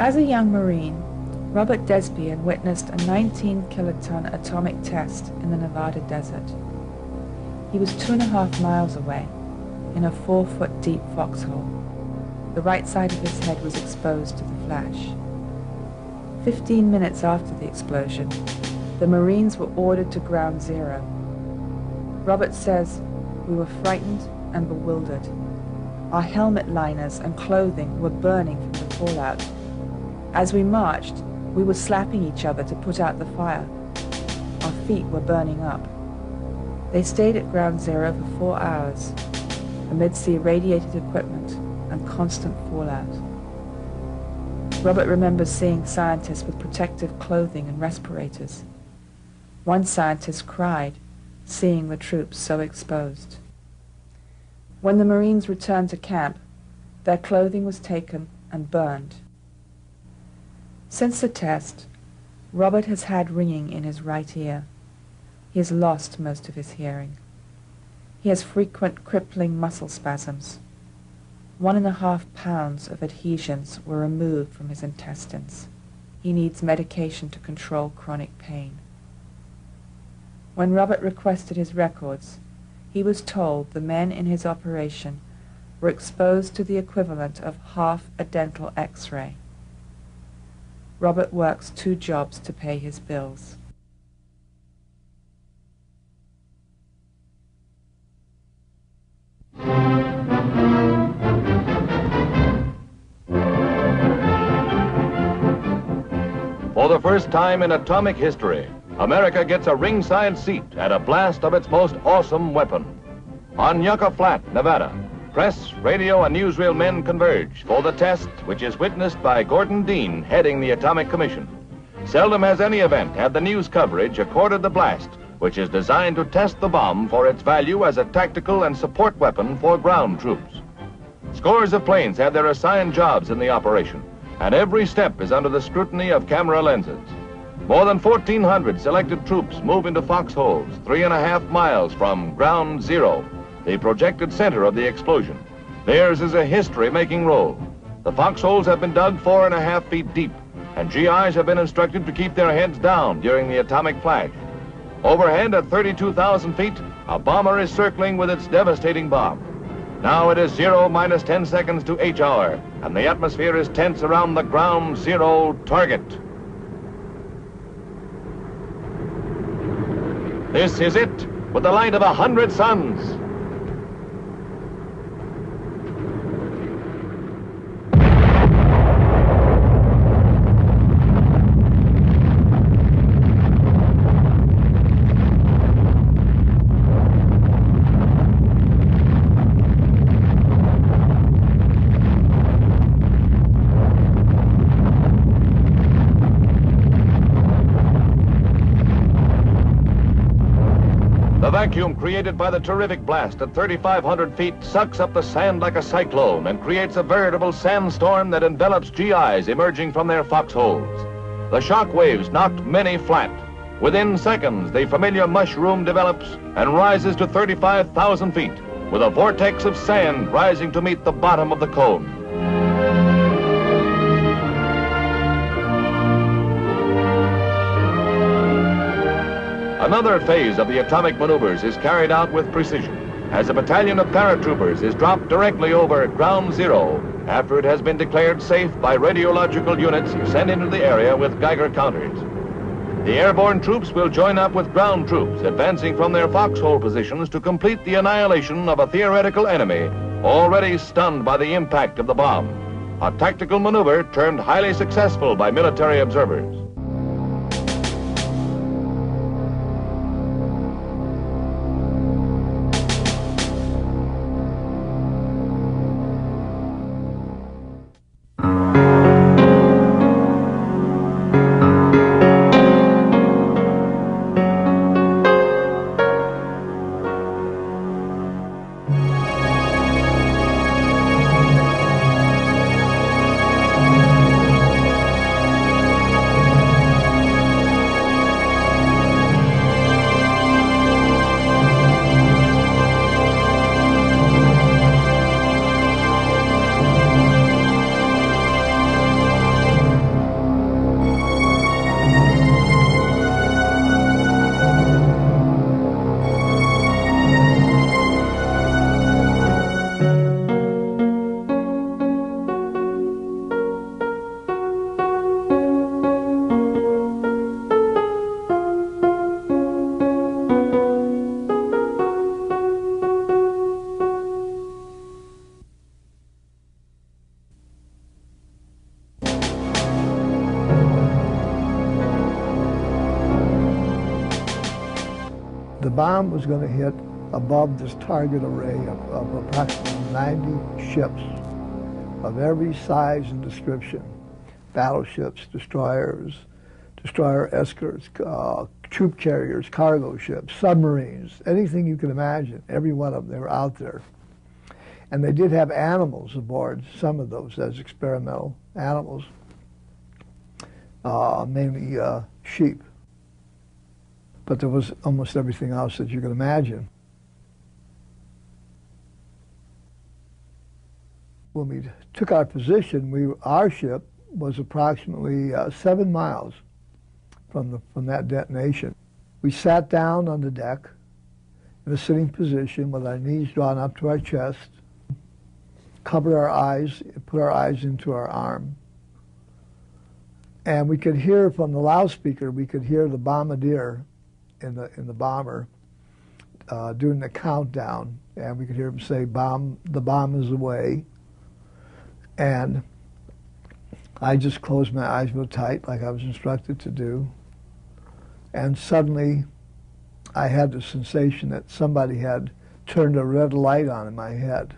As a young Marine, Robert Desbian witnessed a 19-kiloton atomic test in the Nevada desert. He was 2.5 miles away, in a 4-foot-deep foxhole. The right side of his head was exposed to the flash. 15 minutes after the explosion, the Marines were ordered to Ground Zero. Robert says, "We were frightened and bewildered. Our helmet liners and clothing were burning from the fallout. As we marched, we were slapping each other to put out the fire. Our feet were burning up." They stayed at Ground Zero for 4 hours, amidst the irradiated equipment and constant fallout. Robert remembers seeing scientists with protective clothing and respirators. One scientist cried, seeing the troops so exposed. When the Marines returned to camp, their clothing was taken and burned. Since the test, Robert has had ringing in his right ear. He has lost most of his hearing. He has frequent crippling muscle spasms. 1.5 pounds of adhesions were removed from his intestines. He needs medication to control chronic pain. When Robert requested his records, he was told the men in his operation were exposed to the equivalent of half a dental X-ray. Robert works 2 jobs to pay his bills. For the first time in atomic history, America gets a ringside seat at a blast of its most awesome weapon. On Yucca Flat, Nevada, press, radio, and newsreel men converge for the test, which is witnessed by Gordon Dean, heading the Atomic Commission. Seldom has any event had the news coverage accorded the blast, which is designed to test the bomb for its value as a tactical and support weapon for ground troops. Scores of planes have their assigned jobs in the operation, and every step is under the scrutiny of camera lenses. More than 1,400 selected troops move into foxholes 3.5 miles from Ground Zero, the projected center of the explosion. Theirs is a history-making role. The foxholes have been dug 4.5 feet deep, and GIs have been instructed to keep their heads down during the atomic flash. Overhead at 32,000 feet, a bomber is circling with its devastating bomb. Now it is 0 minus 10 seconds to H-hour, and the atmosphere is tense around the Ground Zero target. This is it, with the light of 100 suns. The vacuum created by the terrific blast at 3,500 feet sucks up the sand like a cyclone and creates a veritable sandstorm that envelops GIs emerging from their foxholes. The shock waves knocked many flat. Within seconds, the familiar mushroom develops and rises to 35,000 feet, with a vortex of sand rising to meet the bottom of the cone. Another phase of the atomic maneuvers is carried out with precision, as a battalion of paratroopers is dropped directly over Ground Zero after it has been declared safe by radiological units sent into the area with Geiger counters. The airborne troops will join up with ground troops advancing from their foxhole positions to complete the annihilation of a theoretical enemy already stunned by the impact of the bomb, a tactical maneuver termed highly successful by military observers. bomb was going to hit above this target array of approximately 90 ships of every size and description. Battleships, destroyers, destroyer escorts, troop carriers, cargo ships, submarines, anything you can imagine. Every one of them, they were out there. And they did have animals aboard, some of those as experimental animals, mainly sheep. But there was almost everything else that you can imagine. When we took our position, our ship was approximately 7 miles from that detonation. We sat down on the deck in a sitting position with our knees drawn up to our chest, covered our eyes, put our eyes into our arm. And we could hear from the loudspeaker, we could hear the bombardier in the bomber doing the countdown, and we could hear him say, the bomb is away. And I just closed my eyes real tight, like I was instructed to do. And suddenly, I had the sensation that somebody had turned a red light on in my head.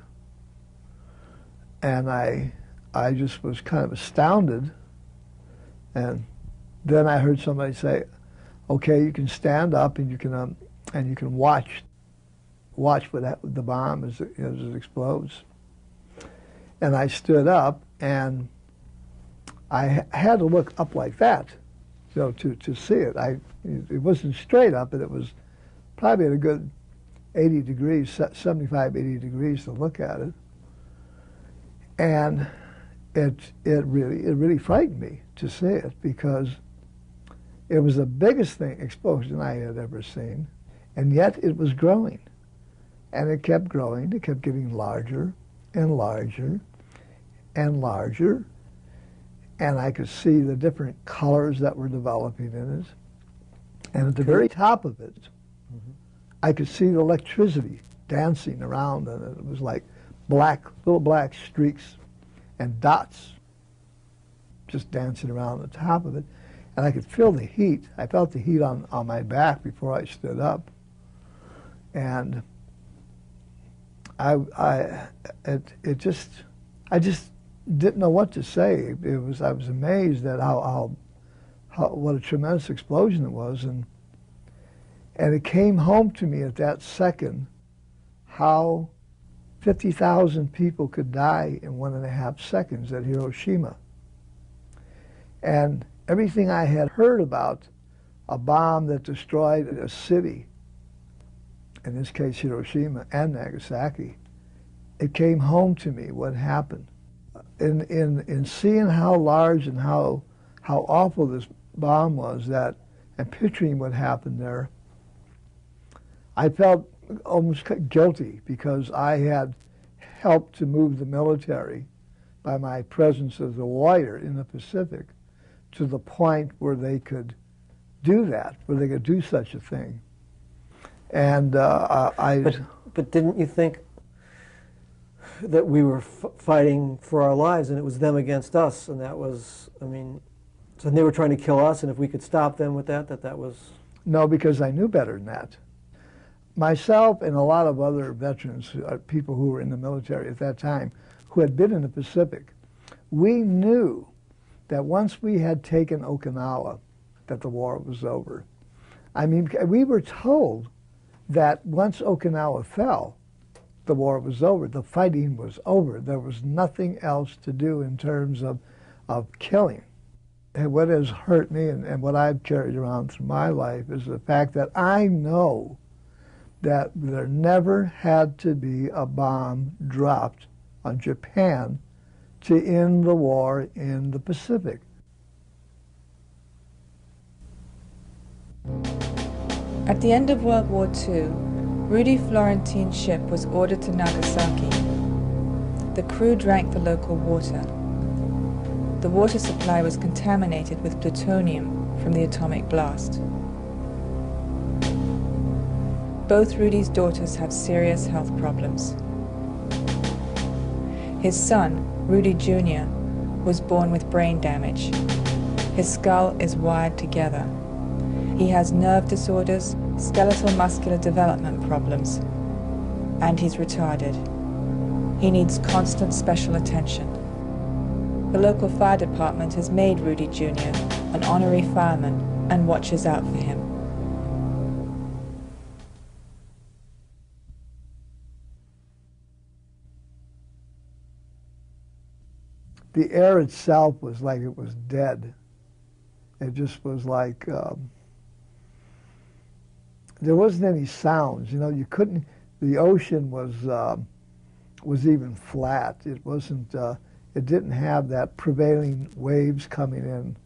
And I just was kind of astounded. And then I heard somebody say, "Okay, you can stand up and you can watch what the bomb as it explodes." And I stood up, and I had to look up like that, to see it. It wasn't straight up, but it was probably at a good 80 degrees, 75, 80 degrees to look at it. And it really frightened me to see it, because it was the biggest explosion I had ever seen, and yet it was growing. And it kept growing. It kept getting larger and larger and larger. And I could see the different colors that were developing in it. And at the very top of it, I could see the electricity dancing around, and it was like little black streaks and dots just dancing around the top of it. And I could feel the heat. I felt the heat on my back before I stood up. And I just didn't know what to say. I was amazed at what a tremendous explosion it was, and it came home to me at that second how 50,000 people could die in 1.5 seconds at Hiroshima. And everything I had heard about a bomb that destroyed a city, in this case Hiroshima and Nagasaki, it came home to me what happened. In seeing how large and how awful this bomb was, and picturing what happened there, I felt almost guilty, because I had helped to move the military by my presence as a warrior in the Pacific to the point where they could do that, where they could do such a thing. And But didn't you think that we were fighting for our lives, and it was them against us, and that was, so they were trying to kill us, and if we could stop them with that was... No, because I knew better than that. Myself and a lot of other veterans, people who were in the military at that time, who had been in the Pacific, we knew that once we had taken Okinawa, that the war was over. We were told that once Okinawa fell, the war was over. The fighting was over. There was nothing else to do in terms of killing. And what has hurt me and what I've carried around through my life is the fact that I know that there never had to be a bomb dropped on Japan to end the war in the Pacific. At the end of World War II, Rudy Florentine's ship was ordered to Nagasaki. The crew drank the local water. The water supply was contaminated with plutonium from the atomic blast. Both Rudy's daughters have serious health problems. His son, Rudy Jr., was born with brain damage. His skull is wired together. He has nerve disorders, skeletal muscular development problems, and he's retarded. He needs constant special attention. The local fire department has made Rudy Jr. an honorary fireman and watches out for him. The air itself was like it was dead. It just was like, there wasn't any sounds. You know, you couldn't, the ocean was even flat. It wasn't, it didn't have that prevailing waves coming in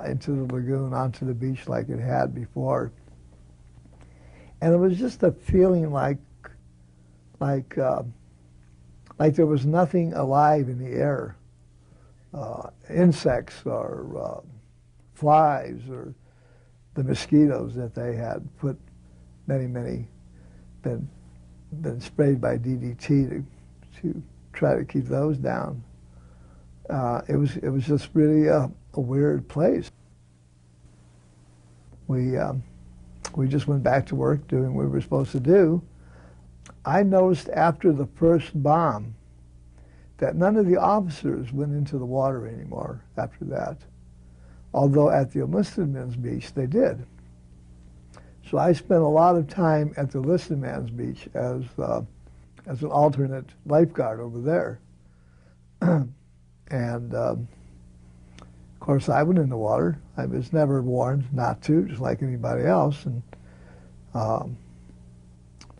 into the lagoon, onto the beach like it had before. And it was just a feeling like there was nothing alive in the air. Insects or flies or the mosquitoes that they had put been sprayed by DDT to try to keep those down. It was just really a weird place. We just went back to work doing what we were supposed to do. I noticed after the first bomb that none of the officers went into the water anymore after that, although at the enlisted men's beach they did. So I spent a lot of time at the enlisted men's beach as an alternate lifeguard over there. And of course I went in the water. I was never warned not to, just like anybody else. And I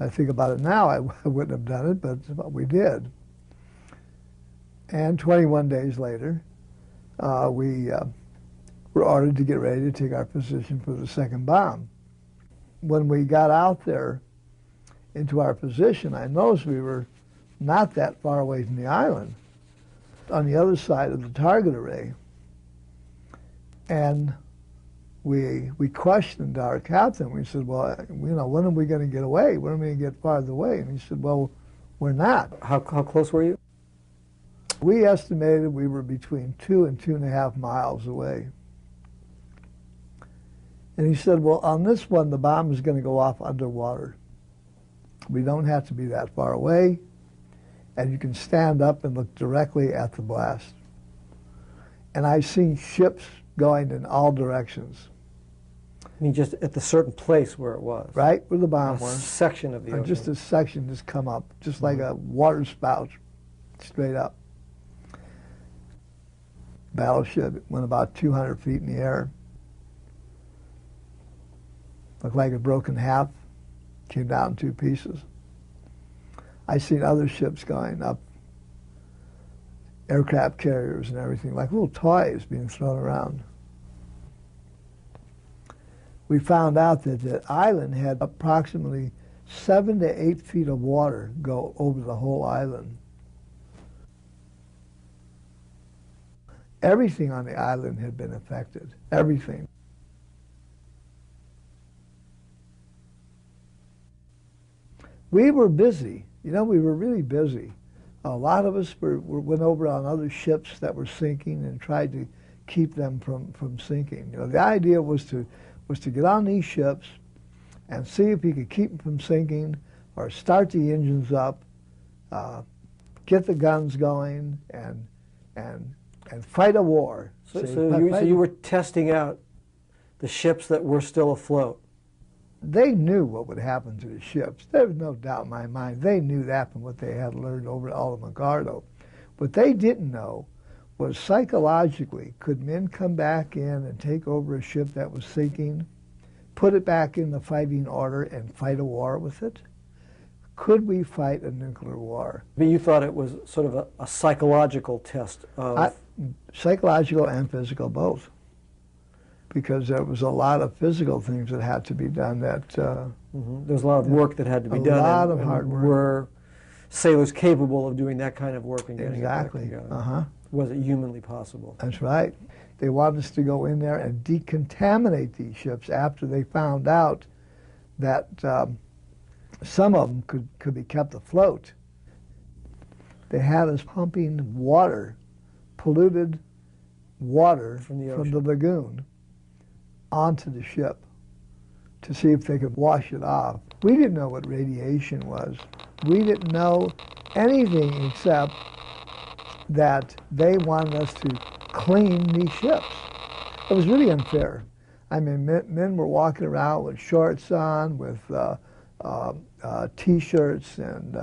think about it now, I wouldn't have done it, but we did. And 21 days later, we were ordered to get ready to take our position for the second bomb. When we got out there into our position, I noticed we were not that far away from the island, on the other side of the target array. And we questioned our captain. We said, well, you know, when are we going to get away? When are we going to get farther away? And he said, well, we're not. How close were you? We estimated we were between 2 and 2.5 miles away. And he said, well, on this one, the bomb is going to go off underwater. We don't have to be that far away, and you can stand up and look directly at the blast. And I've seen ships going in all directions. I mean, just at the certain place where it was. Right where the bomb was. A section of the ocean. Just a section just come up, just like a water spout, straight up. Battleship went about 200 feet in the air. Looked like it broke in half, came down in 2 pieces. I seen other ships going up, aircraft carriers and everything, like little toys being thrown around. We found out that the island had approximately 7 to 8 feet of water go over the whole island. Everything on the island had been affected, everything. We were busy, you know, we were really busy. A lot of us went over on other ships that were sinking and tried to keep them from sinking. You know, the idea was to get on these ships and see if you could keep them from sinking or start the engines up, get the guns going, and fight a war. So you were testing out the ships that were still afloat. They knew what would happen to the ships. There was no doubt in my mind. They knew that from what they had learned over at Alamogordo. What they didn't know was psychologically, could men come back in and take over a ship that was sinking, put it back in the fighting order, and fight a war with it? Could we fight a nuclear war? But you thought it was sort of a psychological test of... Psychological and physical, both. Because there was a lot of physical things that had to be done that... There's a lot of work that had to be done. A lot of hard work. Were sailors capable of doing that kind of work and getting exactly. it back together? Was it humanly possible? That's right. They wanted us to go in there and decontaminate these ships after they found out that some of them could be kept afloat. They had us pumping water, polluted water from the lagoon onto the ship to see if they could wash it off. We didn't know what radiation was. We didn't know anything except that they wanted us to clean these ships. It was really unfair. I mean, men were walking around with shorts on, with T-shirts, and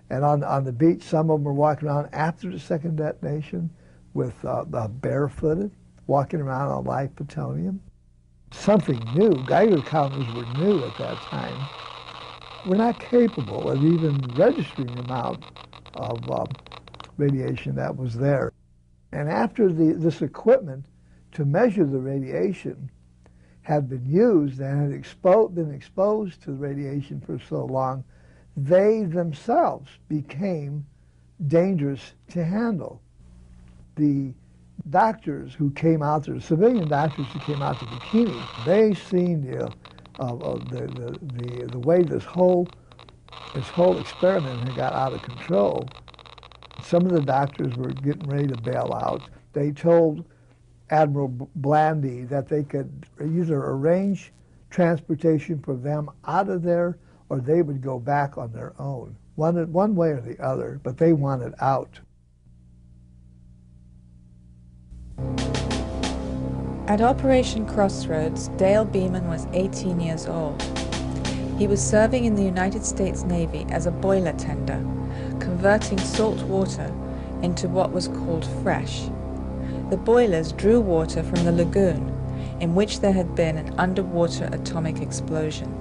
on the beach, some of them were walking around after the second detonation with barefooted, walking around on live plutonium. Something new. Geiger counters were new at that time. We're not capable of even registering the amount of radiation that was there. And after this equipment to measure the radiation had been used and had been exposed to the radiation for so long, they themselves became dangerous to handle. The doctors who came out there, civilian doctors who came out to Bikini, they seen the way this whole experiment had got out of control. Some of the doctors were getting ready to bail out. They told Admiral Blandy that they could either arrange transportation for them out of there or they would go back on their own, one way or the other, but they wanted out. At Operation Crossroads, Dale Beeman was 18 years old. He was serving in the United States Navy as a boiler tender, converting salt water into what was called fresh. The boilers drew water from the lagoon, in which there had been an underwater atomic explosion.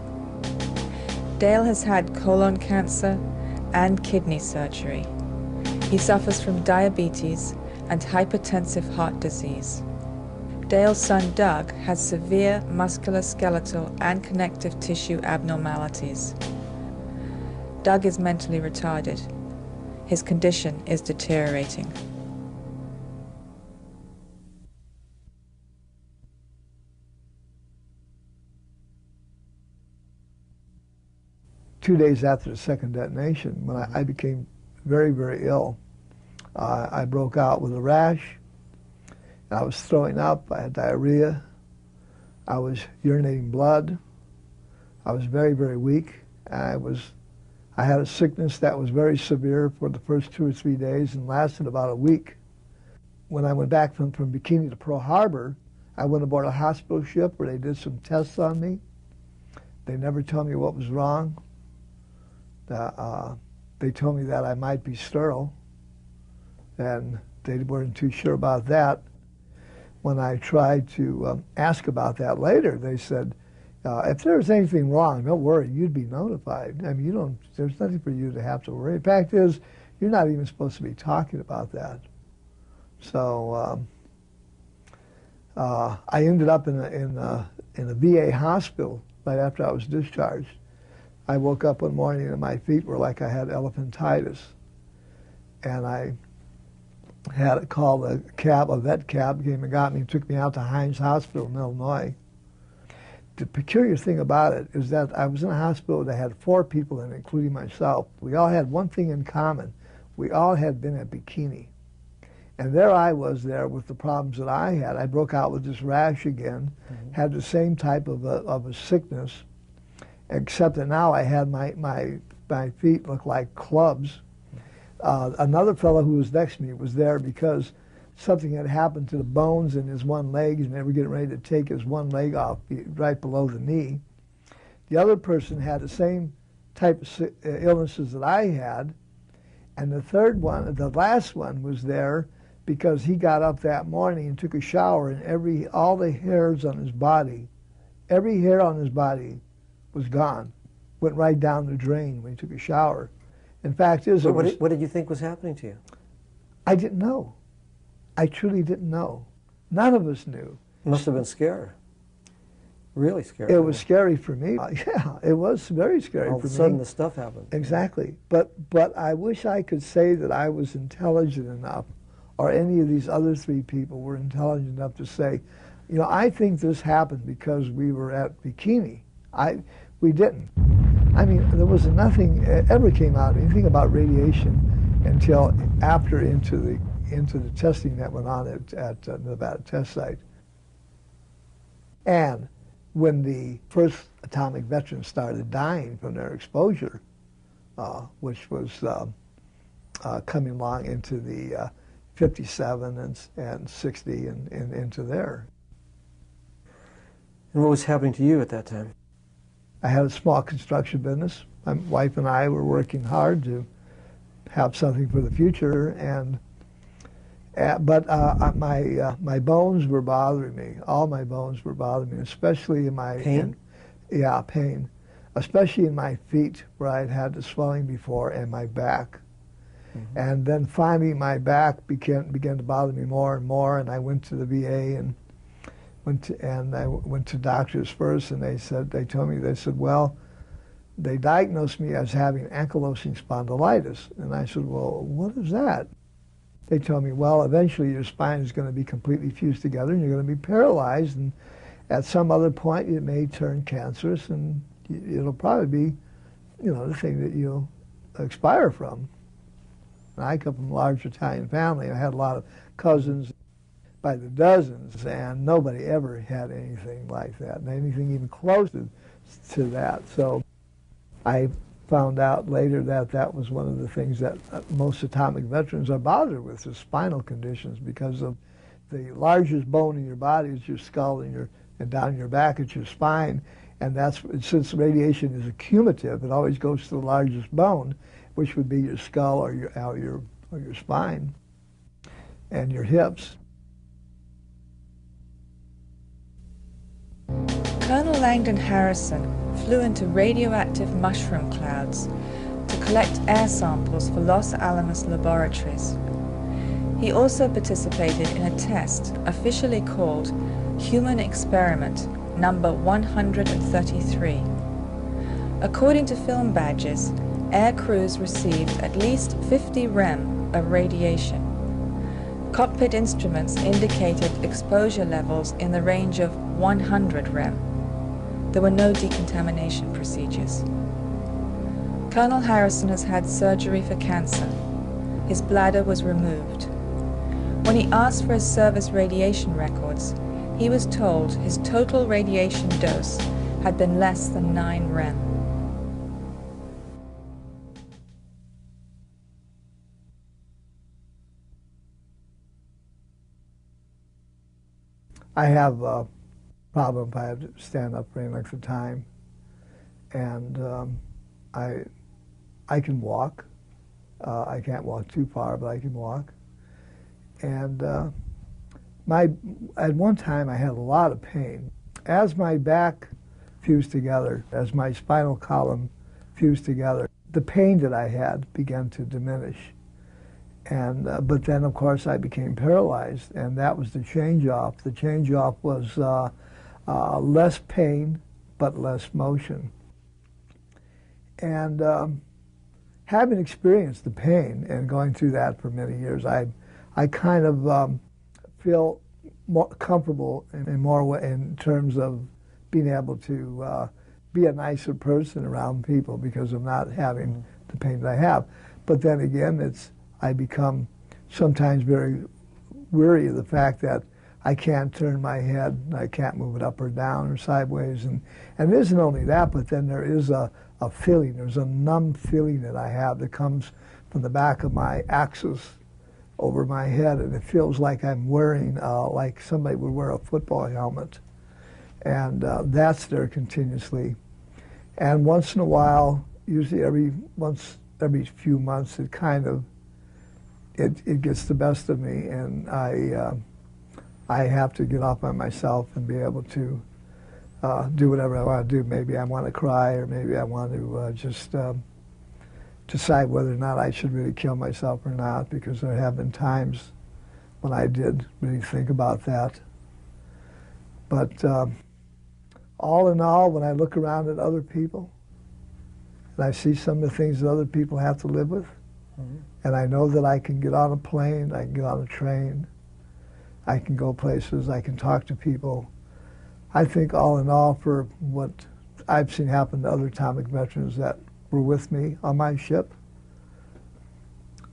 Dale has had colon cancer and kidney surgery. He suffers from diabetes and hypertensive heart disease. Dale's son Doug has severe musculoskeletal and connective tissue abnormalities. Doug is mentally retarded. His condition is deteriorating. Two days after the second detonation, when I became very, very ill, I broke out with a rash. I was throwing up. I had diarrhea. I was urinating blood. I was very, very weak. I had a sickness that was very severe for the first 2 or 3 days and lasted about a week. When I went back from Bikini to Pearl Harbor, I went aboard a hospital ship where they did some tests on me. They never told me what was wrong. They told me that I might be sterile, and they weren't too sure about that. When I tried to ask about that later, they said, if there was anything wrong, don't worry, you'd be notified. I mean, there's nothing for you to have to worry. The fact is, you're not even supposed to be talking about that. So I ended up in a VA hospital right after I was discharged. I woke up one morning and my feet were like I had elephantitis. And I had to call a vet cab came and got me and took me out to Hines Hospital in Illinois. The peculiar thing about it is that I was in a hospital that had 4 people in it, including myself. We all had one thing in common. We all had been at Bikini. And there I was there with the problems that I had. I broke out with this rash again, had the same type of a sickness, except that now I had my feet look like clubs. Another fellow who was next to me was there because something had happened to the bones in his one leg, and they were getting ready to take his one leg off right below the knee. The other person had the same type of illnesses that I had, and the third one, the last one, was there because he got up that morning and took a shower, and all the hairs on his body, every hair on his body was gone, went right down the drain when he took a shower. In fact, what did you think was happening to you? I didn't know. I truly didn't know. None of us knew. It must have been scary. Really scary. It was scary for me. Yeah, it was very scary for me. All of a sudden, this stuff happened. Exactly. But I wish I could say that I was intelligent enough, or any of these other 3 people were intelligent enough to say, you know, I think this happened because we were at Bikini. We didn't. I mean, there was nothing ever came out, anything about radiation, until after into the testing that went on at Nevada Test Site. And when the first atomic veterans started dying from their exposure, which was coming along into the 57 and 60 and into there. And what was happening to you at that time? I had a small construction business. My wife and I were working hard to have something for the future, and but my bones were bothering me. All my bones were bothering me, especially in my pain. Pain, especially in my feet where I'd had the swelling before, and my back. Mm-hmm. And then finally, my back began to bother me more and more, and I went to the VA and I went to doctors first, and they told me, well, they diagnosed me as having ankylosing spondylitis. And I said, well, what is that? They told me, well, eventually your spine is going to be completely fused together and you're going to be paralyzed, and at some other point it may turn cancerous, and it'll probably be, the thing that you'll expire from. And I come from a large Italian family. I had a lot of cousins by the dozens, and nobody ever had anything like that, and anything even close to that. So I found out later that that was one of the things that most atomic veterans are bothered with, is spinal conditions, because of the largest bone in your body is your skull, and down your back it's your spine, and since radiation is accumulative, it always goes to the largest bone, which would be your skull or your spine and your hips. Colonel Langdon Harrison flew into radioactive mushroom clouds to collect air samples for Los Alamos laboratories. He also participated in a test officially called Human Experiment number 133. According to film badges, air crews received at least 50 rem of radiation. Cockpit instruments indicated exposure levels in the range of 100 rem. There were no decontamination procedures. Colonel Harrison has had surgery for cancer. His bladder was removed. When he asked for his service radiation records, he was told his total radiation dose had been less than 9 rem. I have a problem if I have to stand up for any length of time, and I can walk. I can't walk too far, but I can walk. And at one time I had a lot of pain. As my back fused together, as my spinal column fused together, the pain that I had began to diminish. And but then, of course, I became paralyzed, and that was the change-off. The change-off was less pain, but less motion. And having experienced the pain and going through that for many years, I kind of feel more comfortable in terms of being able to be a nicer person around people because of not having the pain that I have. But then again, I become sometimes very weary of the fact that I can't turn my head, I can't move it up or down or sideways. And it isn't only that, but then there is a feeling, there's a numb feeling that I have that comes from the back of my axis over my head, and it feels like I'm wearing, like somebody would wear a football helmet. And that's there continuously. And once in a while, usually every few months, it kind of, it gets the best of me, and I have to get off on myself and be able to do whatever I want to do. Maybe I want to cry, or maybe I want to just decide whether or not I should really kill myself or not, because there have been times when I did really think about that. But all in all, when I look around at other people, and I see some of the things that other people have to live with, and I know that I can get on a plane, I can get on a train, I can go places, I can talk to people. I think all in all, for what I've seen happen to other atomic veterans that were with me on my ship,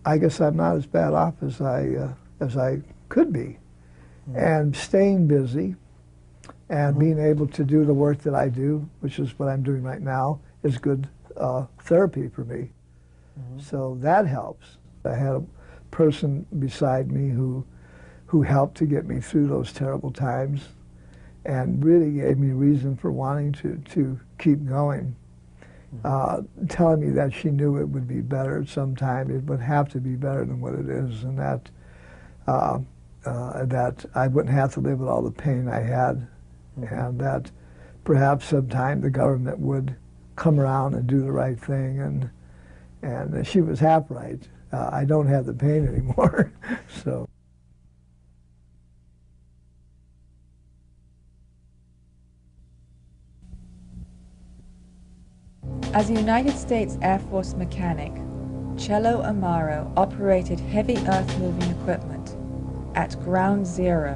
I guess I'm not as bad off as I could be. And staying busy And being able to do the work that I do, which is what I'm doing right now, is good therapy for me. So that helps. I had a person beside me who helped to get me through those terrible times and really gave me reason for wanting to keep going. Telling me that she knew it would be better sometime, it would have to be better than what it is, and that that I wouldn't have to live with all the pain I had, and that perhaps sometime the government would come around and do the right thing, and she was half right. I don't have the pain anymore, so. As a United States Air Force mechanic, Cello Amaro operated heavy earth-moving equipment at Ground Zero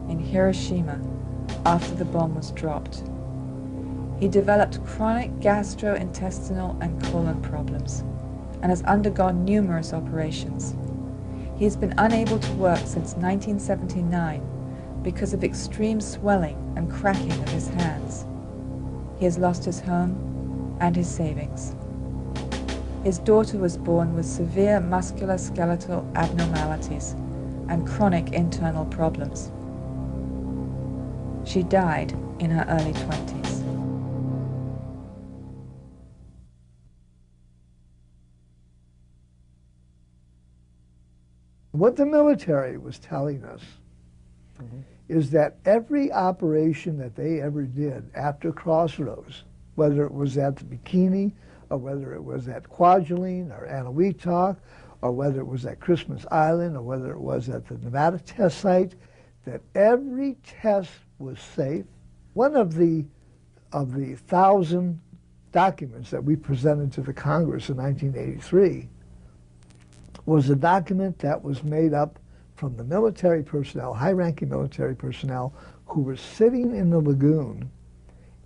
in Hiroshima after the bomb was dropped. He developed chronic gastrointestinal and colon problems and has undergone numerous operations. He has been unable to work since 1979 because of extreme swelling and cracking of his hands. He has lost his home and his savings. His daughter was born with severe musculoskeletal abnormalities and chronic internal problems. She died in her early 20s. What the military was telling us is that every operation that they ever did after Crossroads, whether it was at the Bikini, or whether it was at Kwajalein or Eniwetok, or whether it was at Christmas Island, or whether it was at the Nevada test site, that every test was safe. One of the 1,000 documents that we presented to the Congress in 1983 was a document that was made up from the military personnel, high-ranking military personnel, who were sitting in the lagoon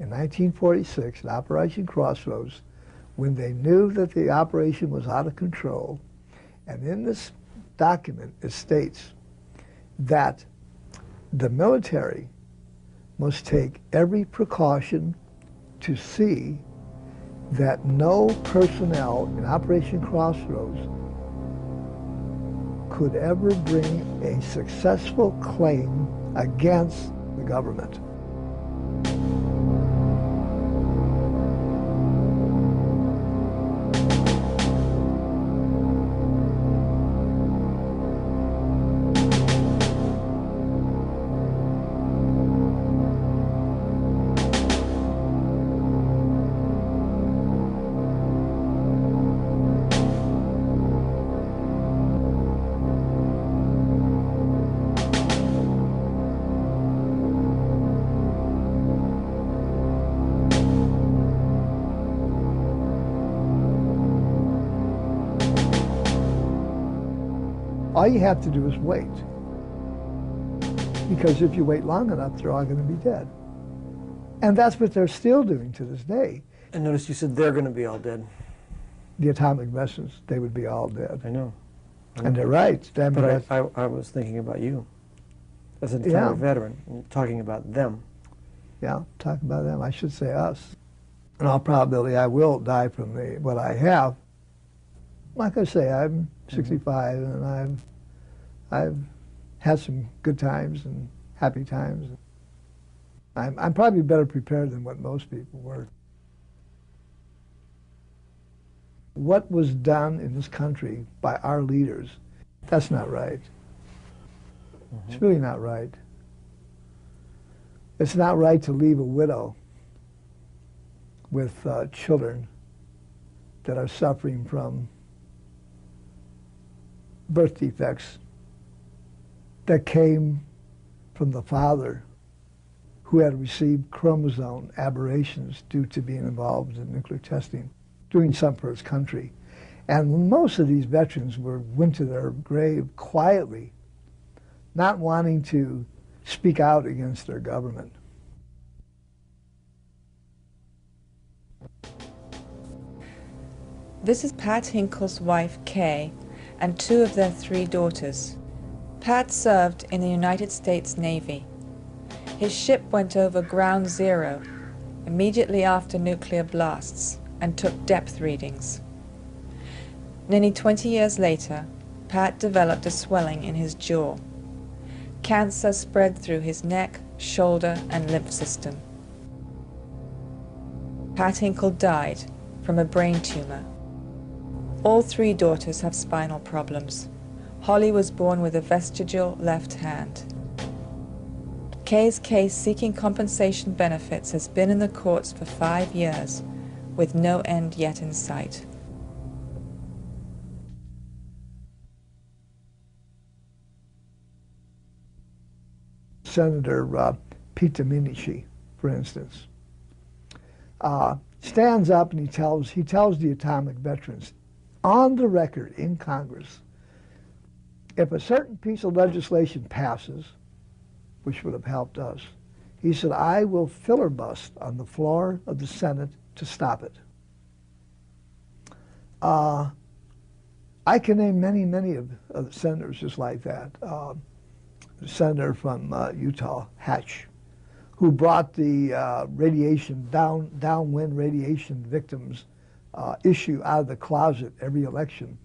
in 1946 at Operation Crossroads when they knew that the operation was out of control. And in this document, it states that the military must take every precaution to see that no personnel in Operation Crossroads could ever bring a successful claim against the government. All you have to do is wait. Because if you wait long enough, they're all going to be dead. And that's what they're still doing to this day. And notice you said they're going to be all dead. The atomic vessels, they would be all dead. I know. And they're right. But I was thinking about you as an atomic veteran, talking about them. Yeah, talk about them. I should say us. In all probability, I will die from what I have. Like I say, I'm 65, and I've had some good times and happy times. I'm probably better prepared than what most people were. What was done in this country by our leaders, that's not right. It's really not right. It's not right to leave a widow with children that are suffering from birth defects that came from the father who had received chromosome aberrations due to being involved in nuclear testing, doing something for his country. And most of these veterans went to their grave quietly, not wanting to speak out against their government. This is Pat Hinkle's wife, Kay, and two of their three daughters. Pat served in the United States Navy. His ship went over ground zero immediately after nuclear blasts and took depth readings. Nearly 20 years later, Pat developed a swelling in his jaw. Cancer spread through his neck, shoulder, and lymph system. Pat Hinkle died from a brain tumor. All 3 daughters have spinal problems. Holly was born with a vestigial left hand. Kay's case seeking compensation benefits has been in the courts for 5 years, with no end yet in sight. Senator Pete Domenici, for instance, stands up and he tells the atomic veterans on the record in Congress, if a certain piece of legislation passes, which would have helped us, he said, I will filibust on the floor of the Senate to stop it. I can name many of the senators just like that. The senator from Utah, Hatch, who brought the downwind radiation victims issue out of the closet every election,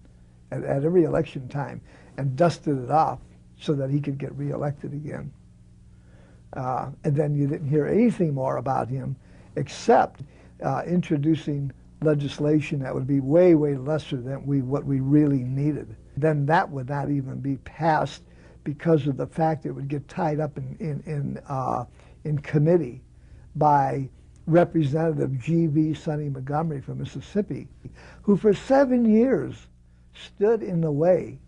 at every election time, and dusted it off so that he could get reelected again. And then you didn't hear anything more about him except introducing legislation that would be way, way lesser than what we really needed. Then that would not even be passed because of the fact it would get tied up in committee by Representative G.V. Sonny Montgomery from Mississippi, who for 7 years stood in the way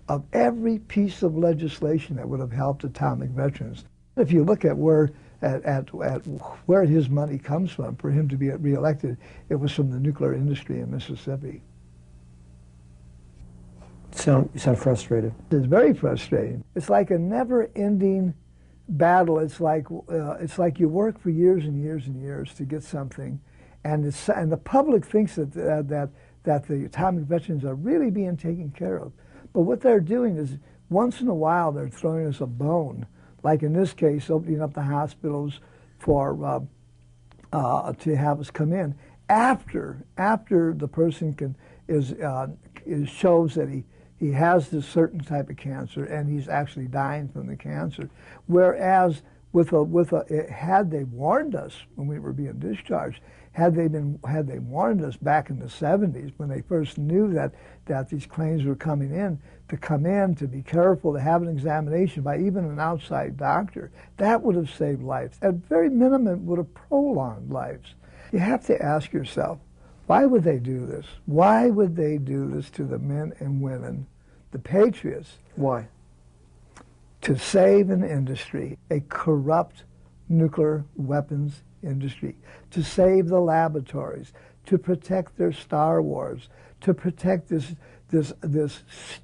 of every piece of legislation that would have helped atomic veterans. If you look at where his money comes from for him to be reelected, it was from the nuclear industry in Mississippi. You sound frustrated. It's very frustrating. It's like a never-ending battle. It's like you work for years and years and years to get something, and the public thinks that the atomic veterans are really being taken care of. But what they're doing is once in a while they're throwing us a bone, like in this case, opening up the hospitals for to have us come in after the person shows that he has this certain type of cancer and he's actually dying from the cancer. Whereas had they warned us when we were being discharged, had they warned us back in the 70s when they first knew that these claims were coming in, to be careful, to have an examination by even an outside doctor, that would have saved lives. At very minimum, would have prolonged lives. You have to ask yourself, why would they do this? Why would they do this to the men and women, the patriots? Why? To save an industry, a corrupt nuclear weapons industry, to save the laboratories, to protect their Star Wars, to protect this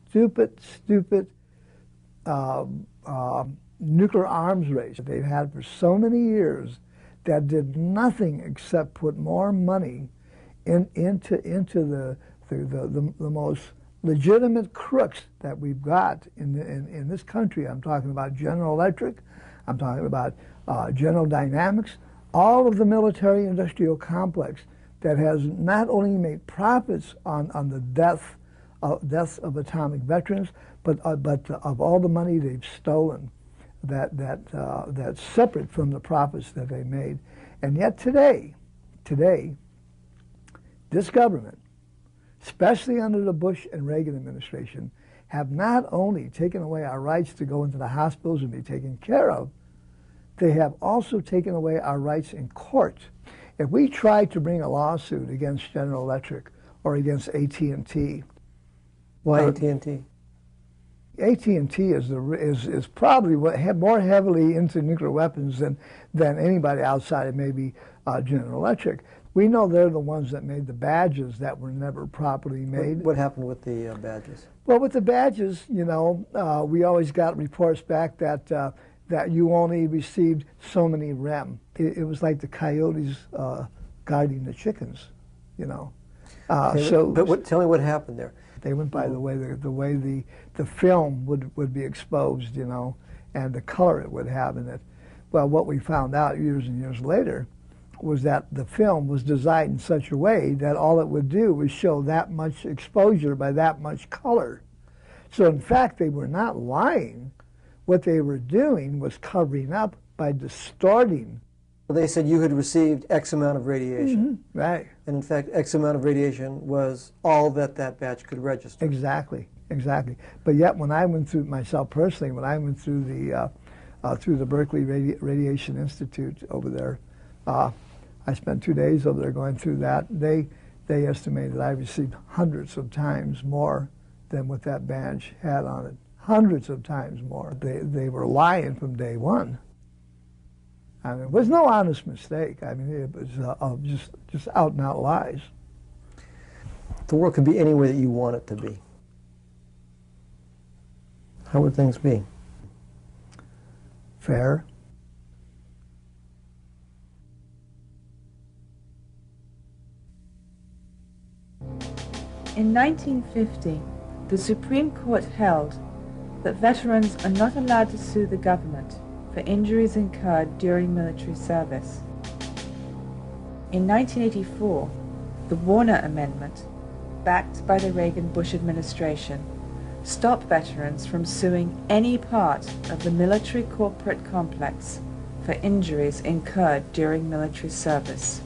stupid nuclear arms race that they've had for so many years that did nothing except put more money into the most legitimate crooks that we've got in this country. I'm talking about General Electric, I'm talking about General Dynamics, all of the military-industrial complex that has not only made profits on the deaths of atomic veterans, but of all the money they've stolen, that's separate from the profits that they made. And yet today, this government, especially under the Bush and Reagan administration, have not only taken away our rights to go into the hospitals and be taken care of, they have also taken away our rights in court. If we try to bring a lawsuit against General Electric or against AT&T, why AT&T? AT&T is probably more heavily into nuclear weapons than anybody outside of maybe General Electric. We know they're the ones that made the badges that were never properly made. What happened with the badges? Well, with the badges, we always got reports back that you only received so many rem. It was like the coyotes guarding the chickens, Okay, but tell me what happened there. They went by the way the film would be exposed, and the color it would have in it. Well, what we found out years and years later was that the film was designed in such a way that all it would do was show that much exposure by that much color. So in fact, they were not lying. What they were doing was covering up by distorting. They said you had received X amount of radiation. Right. And in fact, X amount of radiation was all that that batch could register. Exactly, exactly. But yet when I went through, myself personally, when I went through the Berkeley Radiation Institute over there, I spent 2 days over there going through that. They estimated I received hundreds of times more than what that badge had on it. Hundreds of times more. They were lying from day one. I mean, it was no honest mistake. I mean, it was just out and out lies. The world could be any way that you want it to be. How would things be? Fair. In 1950, the Supreme Court held that veterans are not allowed to sue the government for injuries incurred during military service. In 1984, the Warner Amendment, backed by the Reagan-Bush administration, stopped veterans from suing any part of the military corporate complex for injuries incurred during military service.